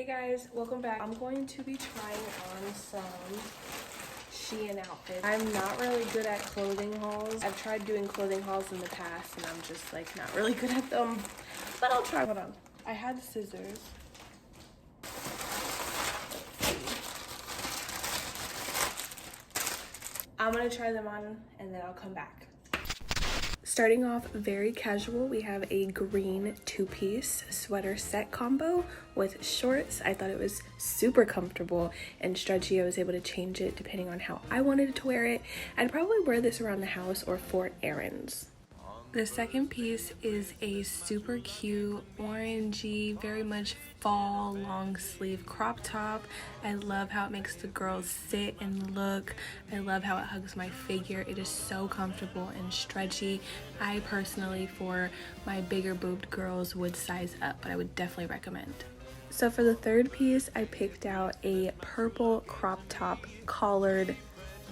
Guys, welcome back. I'm going to be trying on some Shein outfits. I'm not really good at clothing hauls. I've tried doing clothing hauls in the past and I'm just like not really good at them, but I'll try. Hold on. I had scissors. I'm gonna try them on and then I'll come back. Starting off very casual, we have a green two-piece sweater set combo with shorts. I thought it was super comfortable and stretchy. I was able to change it depending on how I wanted to wear it. I'd probably wear this around the house or for errands. The second piece is a super cute orangey, very much fall long sleeve crop top. I love how it makes the girls sit and look. I love how it hugs my figure. It is so comfortable and stretchy. I personally, for my bigger boobed girls, would size up, but I would definitely recommend. So for the third piece, I picked out a purple crop top collared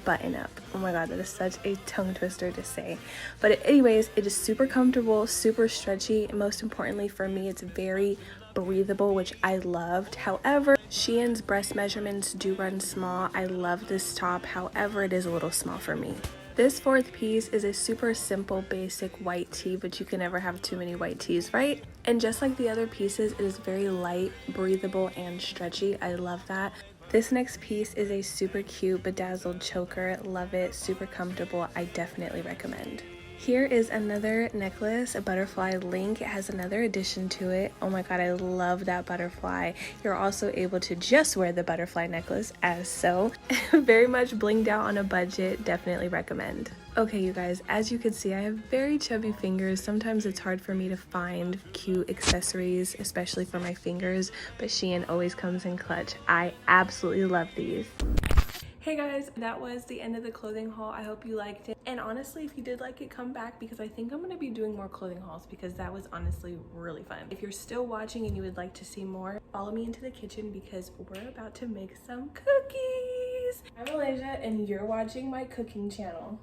button up. Oh my god, that is such a tongue twister to say, but anyways, it is super comfortable, super stretchy, and most importantly for me, it's very breathable, which I loved. However, Shein's breast measurements do run small. I love this top, however it is a little small for me. This fourth piece is a super simple basic white tee, but you can never have too many white tees, right? And just like the other pieces, it is very light, breathable, and stretchy. I love that. This next piece is a super cute bedazzled choker. Love it, super comfortable. I definitely recommend. Here is another necklace, a butterfly link. It has another addition to it. Oh my god, I love that butterfly. You're also able to just wear the butterfly necklace as so. Very much blinged out on a budget, definitely recommend. Okay, you guys, as you can see, I have very chubby fingers. Sometimes it's hard for me to find cute accessories, especially for my fingers, but Shein always comes in clutch. I absolutely love these. Hey guys, that was the end of the clothing haul. I hope you liked it. And honestly, if you did like it, come back because I think I'm going to be doing more clothing hauls because that was honestly really fun. If you're still watching and you would like to see more, follow me into the kitchen because we're about to make some cookies. I'm Malaysia and you're watching my cooking channel.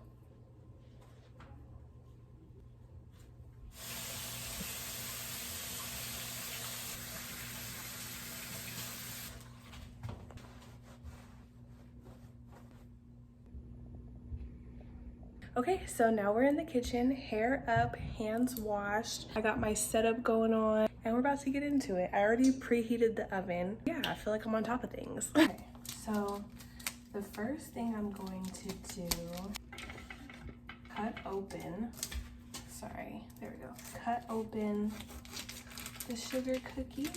Okay, so now we're in the kitchen, hair up, hands washed. I got my setup going on and we're about to get into it. I already preheated the oven. Yeah, I feel like I'm on top of things. Okay, so the first thing I'm going to do, cut open the sugar cookie.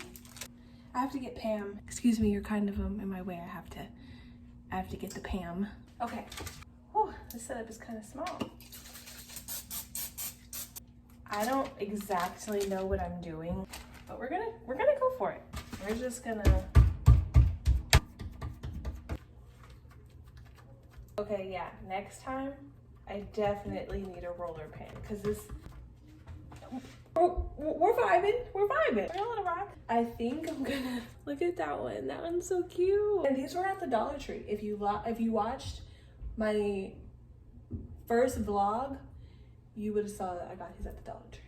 I have to get Pam. Excuse me, you're kind of in my way. I have to get the Pam. Okay. Oh, this setup is kind of small. I don't exactly know what I'm doing, but we're gonna go for it. We're just gonna. Okay, yeah. Next time, I definitely need a roller pin because this. Oh, we're vibing. We're vibing. We're a little rock. I think I'm gonna look at that one. That one's so cute. And these were at the Dollar Tree. If you watched my first vlog, you would have saw that I got these at the Dollar Tree.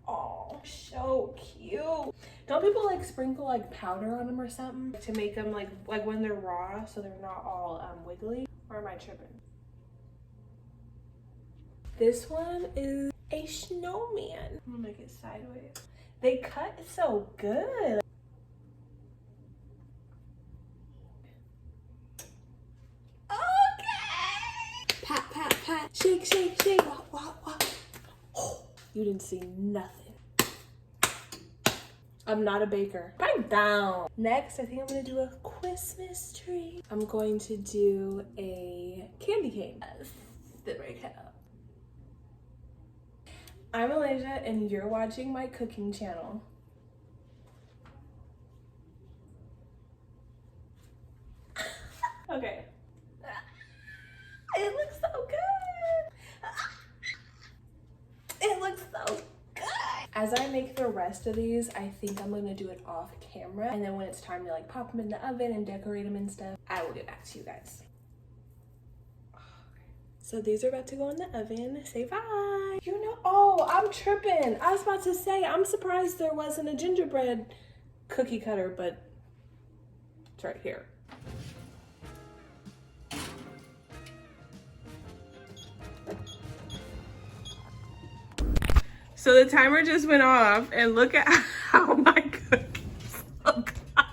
Oh, so cute. Don't people like sprinkle like powder on them or something to make them like when they're raw so they're not all wiggly? Or am I tripping? This one is a snowman. I'm gonna make it sideways. They cut so good. Pat, pat, pat, shake, shake, shake, walk, walk, walk. Oh, you didn't see nothing. I'm not a baker. Pipe down. Next, I think I'm gonna do a Christmas tree. I'm going to do a candy cane. Sit right up. I'm Malaysia and you're watching my cooking channel. Okay. It looks so good. It looks so good. As I make the rest of these, I think I'm gonna do it off camera. And then when it's time to like pop them in the oven and decorate them and stuff, I will get back to you guys. So these are about to go in the oven. Say bye. You know, oh, I'm tripping. I was about to say, I'm surprised there wasn't a gingerbread cookie cutter, but it's right here. So the timer just went off, and look at how my cookies look like.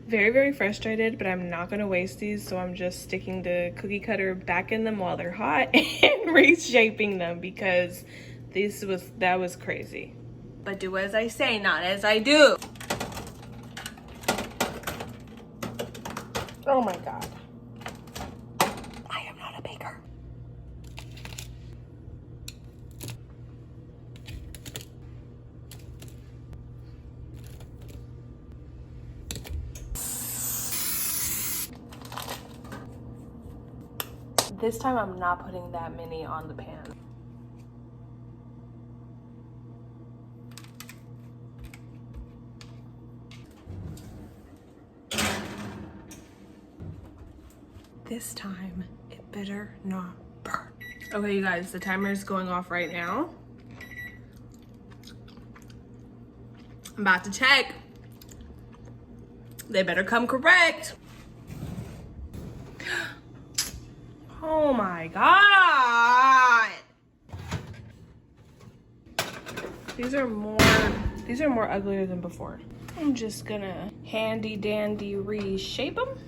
Very, very frustrated, but I'm not gonna waste these, so I'm just sticking the cookie cutter back in them while they're hot and reshaping them because that was crazy. But do as I say, not as I do. Oh my God. I am not a baker. This time I'm not putting that many on the pan. This time, it better not burn. Okay, you guys, the timer is going off right now. I'm about to check. They better come correct. Oh my God. These are more uglier than before. I'm just gonna handy dandy reshape them.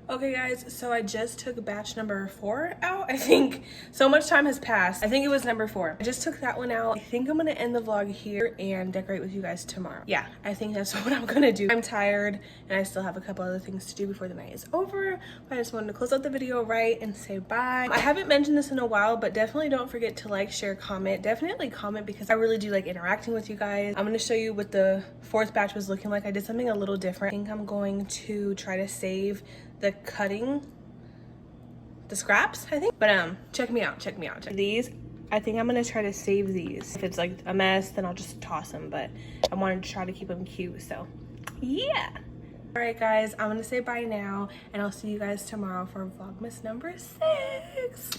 Okay guys, so I just took batch number 4 out. I think so much time has passed. I think it was number 4. I just took that one out. I think I'm gonna end the vlog here and decorate with you guys tomorrow. Yeah, I think that's what I'm gonna do. I'm tired and I still have a couple other things to do before the night is over. But I just wanted to close out the video right and say bye. I haven't mentioned this in a while, but definitely don't forget to like, share, comment. Definitely comment because I really do like interacting with you guys. I'm gonna show you what the 4th batch was looking like. I did something a little different. I think I'm going to try to save the cutting, the scraps, I think. But check me out. These, I think I'm gonna try to save these. If it's like a mess, then I'll just toss them, but I wanted to try to keep them cute, so yeah. All right guys, I'm gonna say bye now, and I'll see you guys tomorrow for Vlogmas number 6.